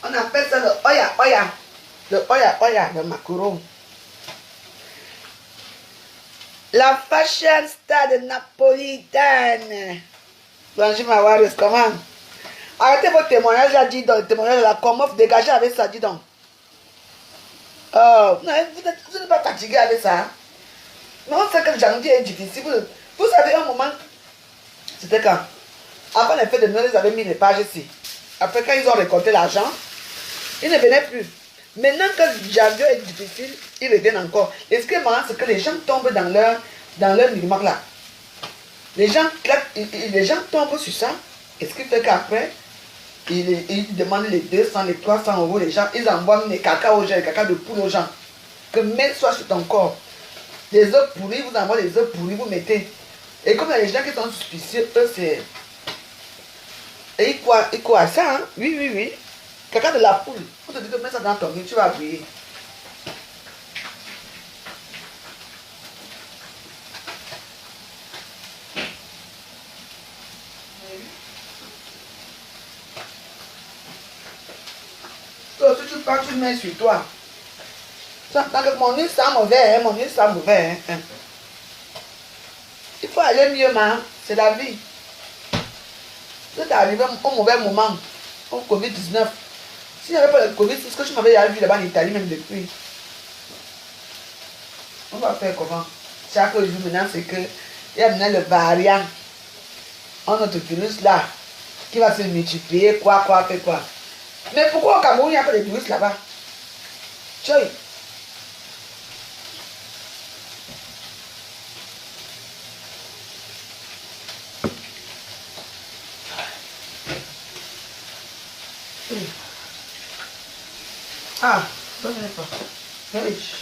On appelle ça le oya oya. Le oya oya, le macaron. La fashion star de napolitaine. Blanchie Mawaris, comment? Arrêtez votre témoignage là, dis donc. Le témoignage de la Comof, dégagez avec ça, dis donc. Oh, non, vous n'êtes pas fatigué avec ça. Mais on sait que le janvier est difficile. Vous savez, un moment, c'était quand? Avant les fêtes de Noël, ils avaient mis les pages ici. Après, quand ils ont récolté l'argent, ils ne venaient plus. Maintenant que le janvier est difficile, ils reviennent encore. Et ce qui est marrant, c'est que les gens tombent dans leur minimum là. Les gens tombent sur ça. Et ce qui fait qu'après, ils demandent les 200, les 300 euros. Les gens, ils envoient les caca aux gens, les caca de poule aux gens. Que même soit sur ton corps. Les œufs pourris, vous envoient les œufs pourris, vous mettez. Et comme il y a les gens qui sont suspicieux, eux, c'est... Et ils croient à ça, hein? Oui, oui, oui. Caca de la poule. On te dit que mets ça dans ton lit, tu vas briller. Donc, si tu prends, tu mets sur toi. Tant que mon huile sent mauvais, hein, mon huile sent mauvais. Hein. Il faut aller mieux, man. C'est la vie. Vous êtes arrivé au mauvais moment, au Covid-19. S'il n'y avait pas le Covid, c'est ce que tu m'avais vu là-bas en Italie, même depuis. On va faire comment? Chaque jour maintenant, c'est que il y a maintenant le variant. Un autre virus là, qui va se multiplier, quoi. Mais pourquoi au Cameroun, il n'y a pas de virus là-bas? Choy. Ah, ça n'est pas. Riche.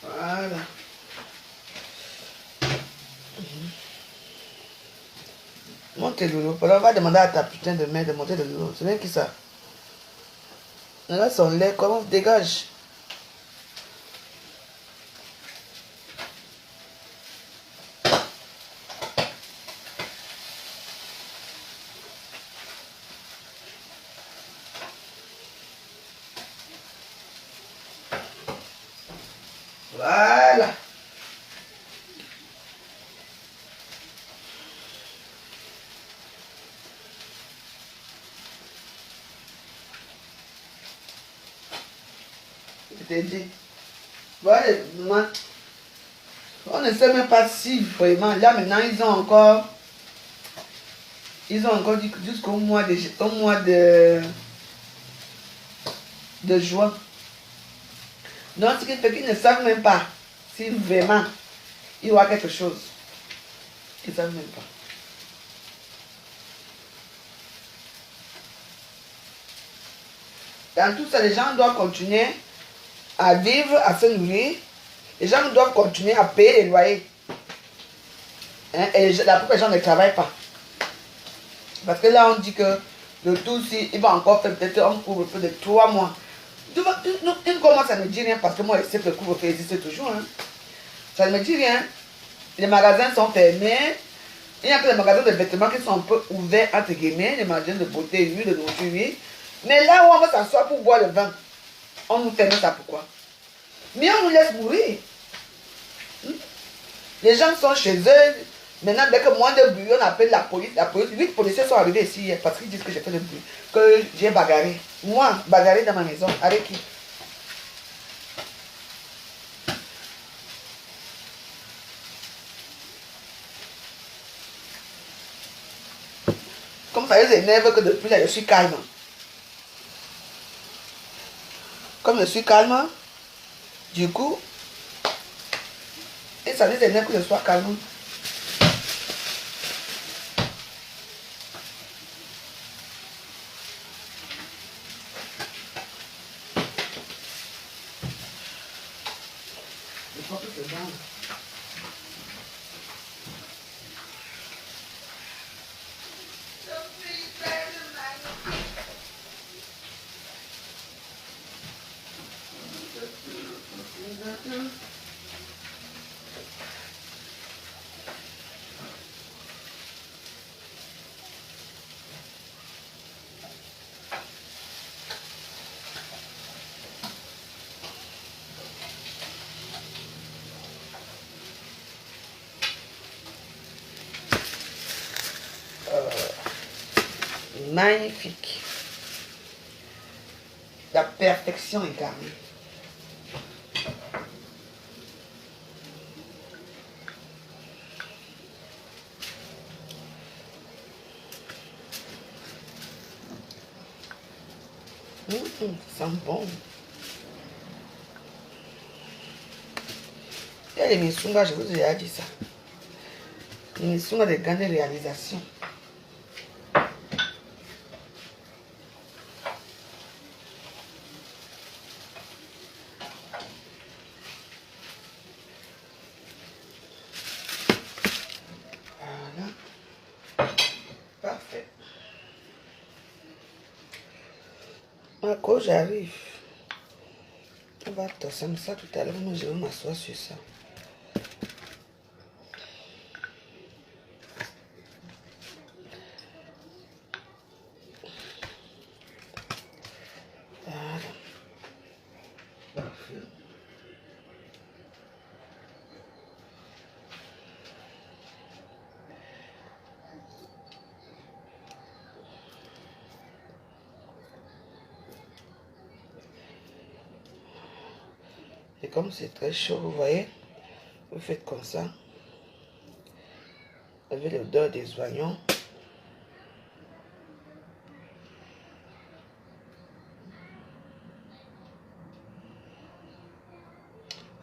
Voilà. Monte Loulou. On va demander à ta putain de mère de monter le Loulou. C'est bien qui ça? Là, son lait, comment dégage? Voilà. Je t'ai dit. Voilà, on ne sait même pas si vraiment. Là maintenant, ils ont encore dit jusqu'au mois de juin. Donc, ce qui fait qu'ils ne savent même pas si vraiment il y aura quelque chose. Ils ne savent même pas. Dans tout ça, les gens doivent continuer à vivre, à se nourrir. Les gens doivent continuer à payer les loyers. Hein? Et la plupart des gens ne travaillent pas. Parce que là, on dit que le tout, il va encore faire peut-être un couvre-feu de 3 mois. Une comment ça ne me dit rien parce que moi, je sais que le couvre-feu existe toujours. Hein. Ça ne me dit rien. Les magasins sont fermés. Il n'y a que les magasins de vêtements qui sont un peu ouverts, entre guillemets. Les magasins de beauté, oui, de nourriture, oui. Mais là où on va s'asseoir pour boire le vin, on nous ferme ça pourquoi? Mais on nous laisse mourir. Les gens sont chez eux. Maintenant, dès que moins de bruit, on appelle la police. La police, 8 policiers sont arrivés ici hier parce qu'ils disent que j'ai fait le bruit. Que j'ai bagarré. Moi, bagarré dans ma maison. Avec qui? Comme ça, ils énervent que depuis là, je suis calme. Comme je suis calme, du coup, et ça les énerve que je sois calme. Il faut que c'est bon. Magnifique. La perfection incarnée. Ça sent bon. Il y a les Missunga, je vous ai déjà dit ça. Les Missunga des grandes réalisations. Voilà. Parfait. Quand j'arrive, on va tosser ça tout à l'heure. Moi, je vais m'asseoir sur ça. Voilà. Parfait. Et comme c'est très chaud, vous voyez, vous faites comme ça. Vous avez l'odeur des oignons.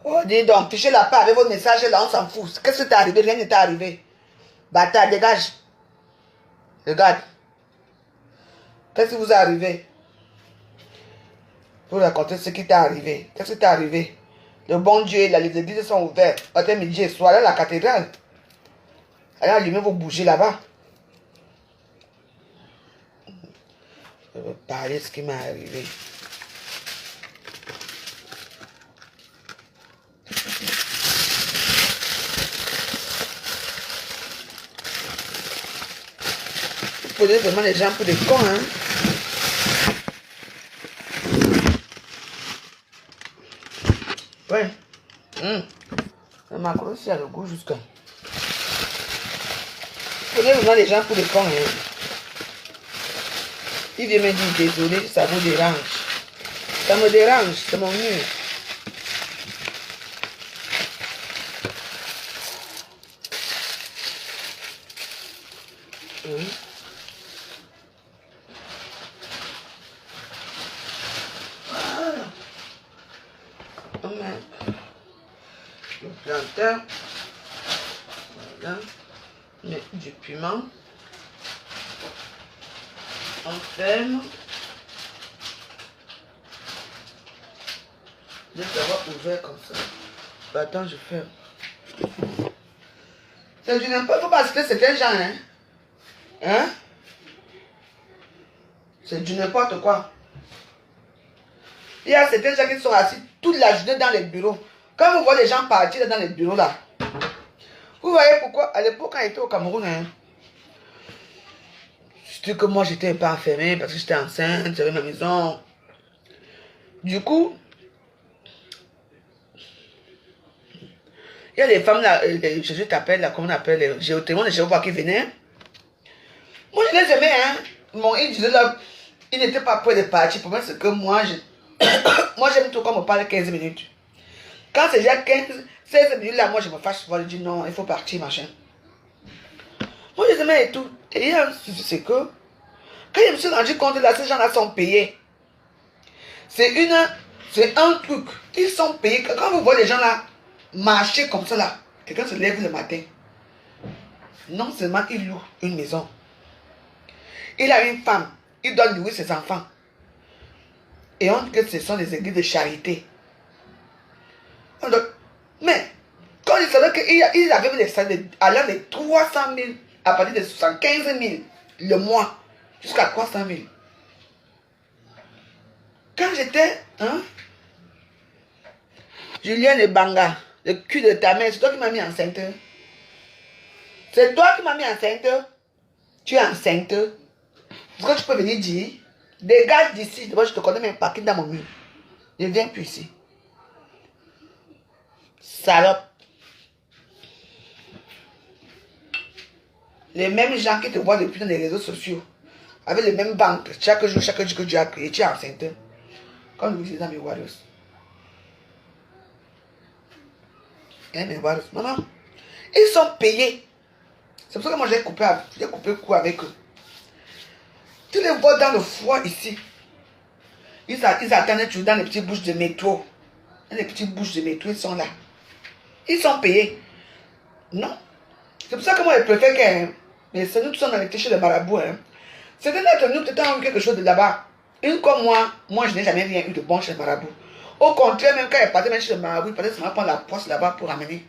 Oh, dis donc, fichez la part avec votre message là, on s'en fout. Qu'est-ce qui t'est arrivé? Rien n'est arrivé. Bâtard, dégage. Regarde. Qu'est-ce qui vous est arrivé? Vous racontez ce qui t'est arrivé. Qu'est-ce qui t'est arrivé? Le bon Dieu et les églises sont ouvertes. Matin, midi et soir, là, la cathédrale. Allez allumer vos bougies là-bas. Je veux parler de ce qui m'est arrivé. Vous prenez vraiment les gens pour des cons, hein? Ouais. Le macaron, c'est à le goût jusqu'à. Vous prenez vraiment les gens pour des cons, hein? Il vient me dire désolé, ça vous dérange. Ça me dérange, c'est mon mur. Voilà. On met le planteur. Voilà. On met du piment. On ferme. Je vais l'avoir ouvert comme ça. Attends, je ferme. C'est du n'importe quoi parce que c'est quel genre, hein? Hein? C'est du n'importe quoi. Il y a certains gens qui sont assis toute la journée dans les bureaux. Quand vous voyez les gens partir dans les bureaux là, vous voyez pourquoi à l'époque quand j'étais au Cameroun, hein, je dis que moi j'étais pas enfermée parce que j'étais enceinte, j'avais ma maison. Du coup, il y a les femmes là, je t'appelle là, comment on appelle, les géotémons de Jéhovah qui venaient. Moi je les aimais, hein. Bon, ils disaient là, ils n'étaient pas prêts de partir. Pour moi, c'est que moi, moi j'aime tout quand on me parle 15 minutes. Quand c'est déjà 16 minutes là, moi je me fâche souvent, je dis non, il faut partir, machin. Moi je les aimais et tout. Et il y a un souci, c'est que, quand je me suis rendu compte là, ces gens-là sont payés. C'est un truc. Ils sont payés. Quand vous voyez les gens là marcher comme ça là, quelqu'un se lève le matin. Non seulement il loue une maison. Il a une femme. Il doit louer ses enfants. Et on dit que ce sont des églises de charité. Mais, quand ils savaient qu'ils avaient des salaires allant de 300 000 à partir de 75 000 le mois jusqu'à 300 000. Quand j'étais, hein, Julien Banga, le cul de ta mère, c'est toi qui m'as mis enceinte. C'est toi qui m'as mis enceinte. Tu es enceinte. Est-ce que tu peux venir dire, dégage d'ici, moi je te connais même pas qui dans mon mur. Je ne viens plus ici. Salope. Les mêmes gens qui te voient depuis dans les réseaux sociaux. avec le même ventre, chaque jour que Dieu a créé, tu es enceinte. Quand nous disons mes warriors. Mes warriors, maman, ils sont payés. C'est pour ça que moi j'ai coupé coup avec eux. Tu les vois dans le froid ici. Ils attendent toujours dans les petites bouches de métro. Dans les petites bouches de métro, ils sont là. Ils sont payés. Non. C'est pour ça que moi je préfère que mais c'est nous qui sommes dans chez le marabout. Hein. C'est de là que nous peut-être quelque chose de là-bas. Une comme moi je n'ai jamais rien eu de bon chez le marabout. Au contraire, même quand il partait même chez le marabout, il partait seulement prendre la poste là-bas pour amener.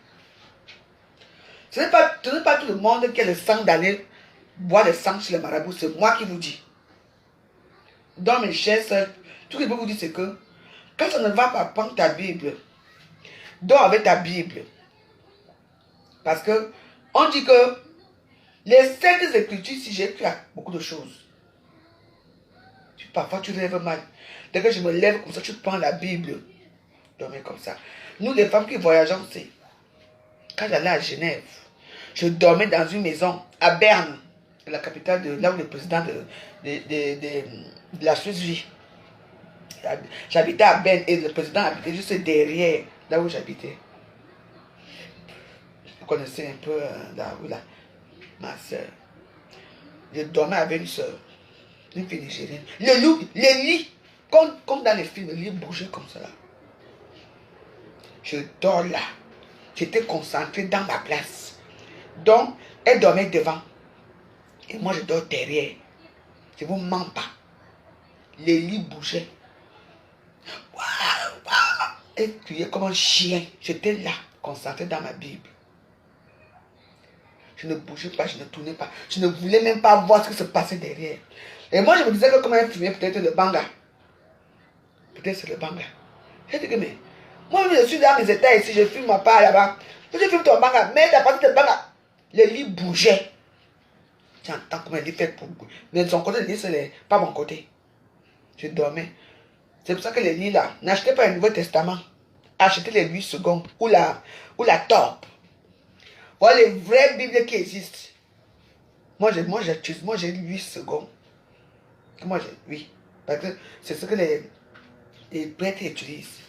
Ce n'est pas tout le monde qui a le sang d'aller boire le sang chez le marabout. C'est moi qui vous dis. Donc mes chers soeurs, tout ce que je peux vous dire c'est que quand on ne va pas prendre ta Bible, dors avec ta Bible. Parce que on dit que les saintes écritures, si j'ai écrit beaucoup de choses. Parfois tu rêves mal. Dès que je me lève comme ça, tu prends la Bible. Dormir comme ça. Nous les femmes qui voyageons, c'est quand j'allais à Genève, je dormais dans une maison à Berne, la capitale de là où le président de la Suisse vit. J'habitais à Berne et le président habitait juste derrière là où j'habitais. Je connaissais un peu là où ma soeur. Je dormais avec une soeur, une fille nigérienne. Les lits, comme dans les films, les lits bougeaient comme ça. Là. Je dors là. J'étais concentré dans ma place. Donc, elle dormait devant. Et moi, je dors derrière. Je ne vous mens pas. Les lits bougeaient. Elle criait comme un chien. J'étais là, concentré dans ma Bible. Je ne bougeais pas, je ne tournais pas. Je ne voulais même pas voir ce qui se passait derrière. Et moi, je me disais que comme elle fumait peut-être le banga. Peut-être c'est le banga. J'ai dit que mais, moi, je suis dans mes états ici, je fume ma part là-bas. Je fume ton banga, mais à partir de banga, les lits bougeaient. J'entends comment elle dit fait pour bouger. Mais de son côté, le lit, c'est pas mon côté. Je dormais. C'est pour ça que les lits là, n'achetez pas un Nouveau Testament. Achetez les 8 secondes ou la top. Voilà les vraies Bibles qui existent. Moi j'ai 8 secondes. Oui. Parce que c'est ce que les prêtres utilisent.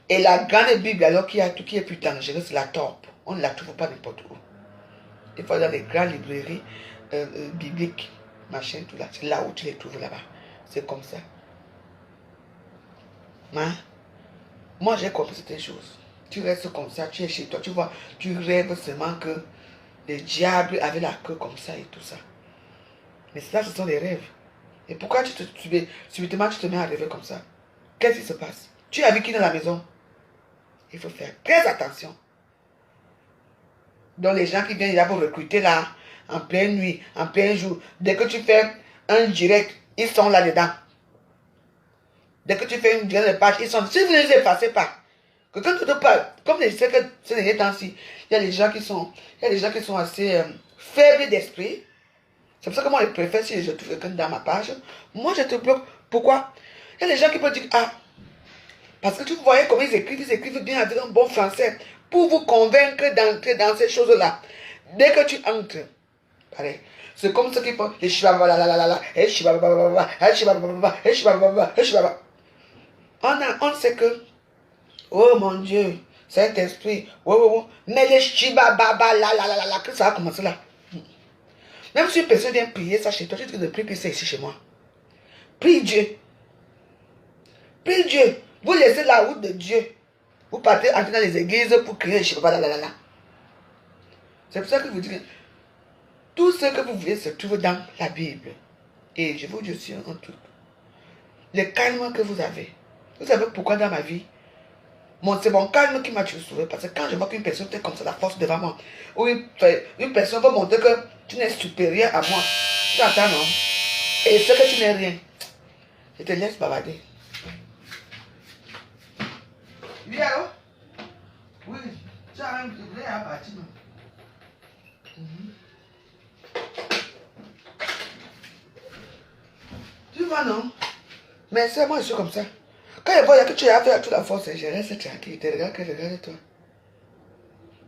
Et la grande Bible, alors qu'il y a tout qui est plus dangereux, c'est la top. On ne la trouve pas n'importe où. Il faut dans les grandes librairies bibliques, machin, tout là. C'est là où tu les trouves là-bas. C'est comme ça. Hein? Moi j'ai compris certaines choses. Tu restes comme ça, tu es chez toi, tu vois, tu rêves seulement que les diables avaient la queue comme ça et tout ça. Mais ça, ce sont des rêves. Et pourquoi subitement tu te mets à rêver comme ça? Qu'est-ce qui se passe? Tu es avec qui dans la maison? Il faut faire très attention. Donc les gens qui viennent là pour recruter là, en pleine nuit, en plein jour, dès que tu fais un direct, ils sont là-dedans. Dès que tu fais une direct de page, ils sont... Si vous ne les effacez pas, que quand tu te parles, comme je sais que ces derniers temps-ci, il y a des gens qui sont assez faibles d'esprit. C'est pour ça que moi je préfère si je trouve quelqu'un dans ma page, moi je te bloque. Pourquoi? Il y a des gens qui peuvent dire, ah, parce que tu voyais comment ils écrivent bien avec un bon français, pour vous convaincre d'entrer dans ces choses-là. Dès que tu entres, pareil. C'est comme ceux qui font les chibabalalala, et chibabababa, et chibabababa, et chibabababa, et chibababa. On sait que, oh mon Dieu, Saint-Esprit, mais les chibababalala, que ça a commencé là. Même si une personne vient prier ça chez toi, tu dis de prier ça ici chez moi. Prie Dieu. Prie Dieu. Vous laissez la route de Dieu. Vous partez entrer dans les églises pour crier chez papa. C'est pour ça que je vous dis que tout ce que vous voulez se trouve dans la Bible. Et je vous dis aussi un truc. Le calme que vous avez. Vous savez pourquoi dans ma vie? C'est mon calme qui m'a toujours sauvé. Parce que quand je vois qu'une personne est comme ça, la force devant moi, ou une personne va montrer que tu n'es supérieur à moi. Tu entends, non? Et ce que tu n'es rien. Je te laisse bavarder. Oui, alors? Oui, tu as un degré à partir. Tu vois, non? Mais c'est moi, je suis comme ça. Quand je vois que tu as fait toute la force, je reste tranquille. Tu regardes que je regarde toi.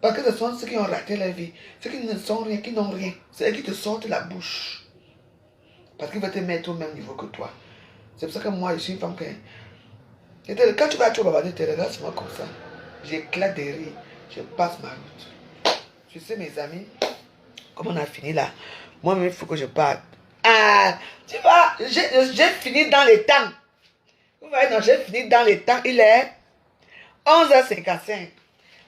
Parce que ce sont ceux qui ont raté la vie. Ceux qui ne sont rien, qui n'ont rien. C'est eux qui te sortent la bouche. Parce qu'il veut te mettre au même niveau que toi. C'est pour ça que moi, je suis une femme que... Quand tu vas au Baba, tu te regardes moi comme ça. J'éclate de rire. Je passe ma route. Tu sais, mes amis, comme on a fini là, moi-même, il faut que je parte. Ah, tu vois, j'ai fini dans les temps. Vous voyez, non, j'ai fini dans les temps. Il est 11h55.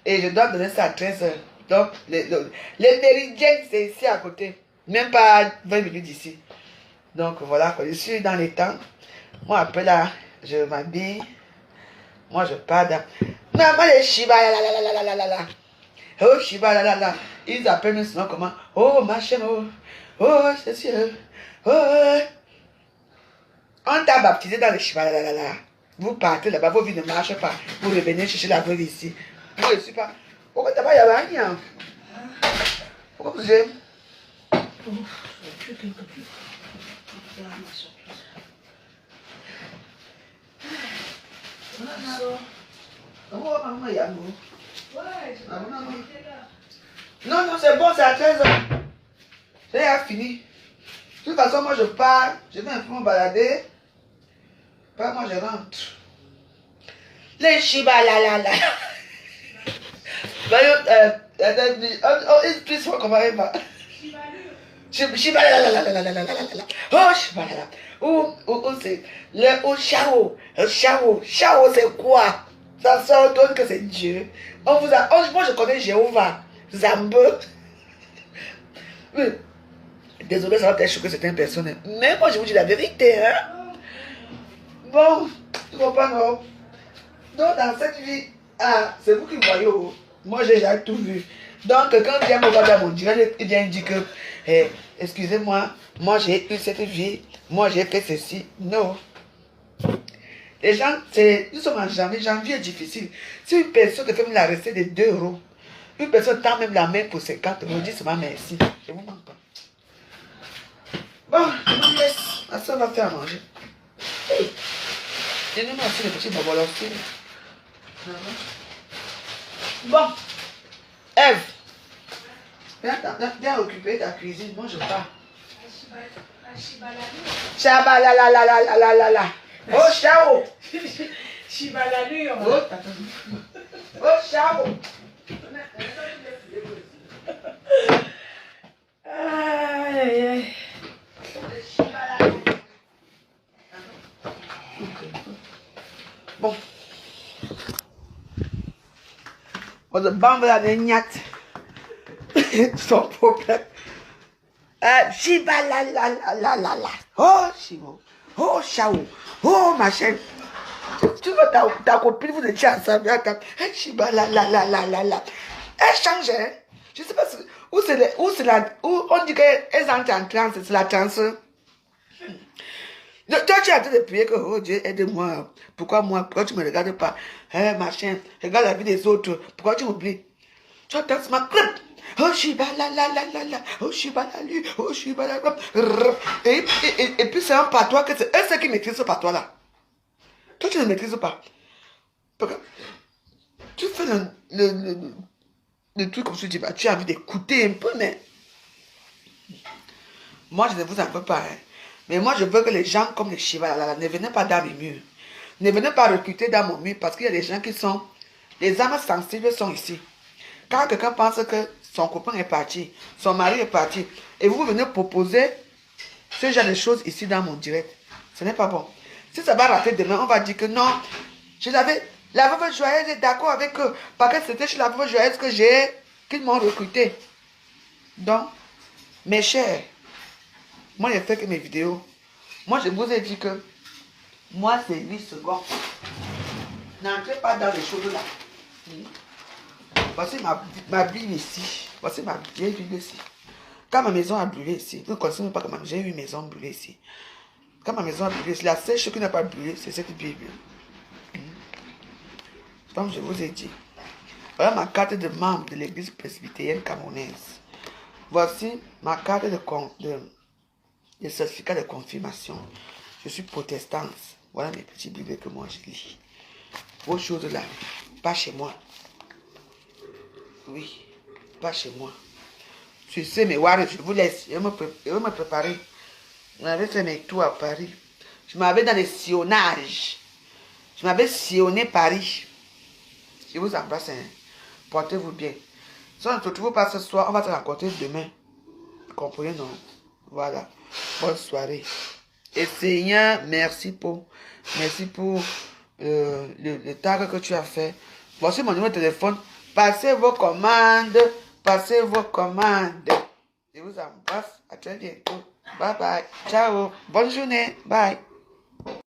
Et je dois donner ça à 13h. Donc, les méridiens, c'est ici à côté. Même pas 20 minutes d'ici. Donc, voilà, je suis dans les temps. Moi, après là, je m'habille. Moi, je pars dans... Non, moi, les Shiba, là. Oh, Shiba, là. Ils appellent nous sinon comment? Oh, machin, oh, c'est sûr. Oh, on t'a baptisé dans les Shiba, là. Vous partez là-bas, vos vies ne marchent pas. Vous revenez chercher la veuve ici. Moi, je ne suis pas... Pourquoi t'as pas y avoir rien? Pourquoi vous aimez? Non, c'est bon, c'est à 13h. J'ai fini. De toute façon, moi je pars, je vais un peu me balader. Pas moi je rentre. Les Shiba là. Please for comment elle va. Shiba là. Oh, Shiba là. Où c'est le Chao. Chao c'est quoi? Ça sort donne que c'est Dieu. Moi je connais Jéhovah. Zambeux. Oui. Désolé, ça va peut-être choquer certaines personnes. Mais moi je vous dis la vérité. Hein? Bon, tu comprends, non? Donc dans cette vie, c'est vous qui voyez. Moi j'ai déjà tout vu. Donc quand Dieu me va dans mon direct, il vient dire que excusez-moi, moi j'ai eu cette vie, moi j'ai fait ceci. Non. Les gens, nous sommes en janvier, janvier est difficile. Si une personne te fait même la recette de 2 €, une personne tend même la main pour 50 €, dis seulement merci. Je ne vous manque pas. Bon, je vous laisse. Ma soeur va faire à manger. Hey. Donnez-moi aussi les petits bonbons aussi. Bon, Ève, viens occuper ta cuisine, moi je pars. Chabalalalalalala. Oh, Chao. Chibalalure. Oh, Chao. Aïe. Bon. On se bande la niatte. Son problème. Chibalalalalalala. Oh, Chimo. Oh, Chao. Oh, machin. Tu vois ta copine, vous étiez ensemble. Chibalalalalalala. Elle change, hein. Je ne sais pas où on dit qu'elles entrent en transe, c'est la transe. Toi, tu es en train de prier que, oh Dieu, aide-moi. Pourquoi moi? Pourquoi tu ne me regardes pas? Machin, regarde la vie des autres. Pourquoi tu m'oublies? Tu entends ma crêpe. Oh, Shiba la. Oh, Shiba la lu. Oh, Shiba la. Et puis, c'est un patois que c'est eux qui maîtrisent ce patois-là. Toi, tu ne maîtrises pas. Tu fais le truc comme je dis, tu as envie d'écouter un peu, mais. Moi, je ne vous en veux pas. Hein. Mais moi, je veux que les gens comme les Shiva ne venez pas dans mes murs. Ne venez pas recruter dans mon mur parce qu'il y a des gens qui sont... Les âmes sensibles sont ici. Quand quelqu'un pense que son copain est parti, son mari est parti, et vous venez proposer ce genre de choses ici dans mon direct, ce n'est pas bon. Si ça va rater demain, on va dire que non, je l'avais... La veuve joyeuse est d'accord avec eux, parce que c'était chez la veuve joyeuse qu'ils m'ont recruté. Donc, mes chers, moi, je fais que mes vidéos. Moi, je vous ai dit que moi, c'est 8 secondes. N'entrez pas dans les choses là. Voici ma Bible ici. Voici ma vieille Bible ici. Quand ma maison a brûlé ici, vous ne connaissez même pas comment j'ai eu une maison brûlée ici. Quand ma maison a brûlé ici, la seule chose qui n'a pas brûlé, c'est cette Bible. Comme je vous ai dit. Voilà ma carte de membre de l'église presbytérienne camerounaise. Voici ma carte de certificat de confirmation. Je suis protestante. Voilà mes petits bibles que moi je lis. Vos choses là, pas chez moi. Oui, pas chez moi. Je sais, mais voilà, je vous laisse. Je vais me préparer. On avait fait mes tours à Paris. Je m'avais dans les sillonnages. Je m'avais sillonné Paris. Je vous embrasse. Hein. Portez-vous bien. Si on ne se retrouve pas ce soir, on va se rencontrer demain. Vous comprenez, non? Voilà. Bonne soirée. Et Seigneur, merci pour le tag que tu as fait. Voici mon numéro de téléphone. Passez vos commandes. Passez vos commandes. Je vous embrasse. À très bientôt. Bye bye. Ciao. Bonne journée. Bye.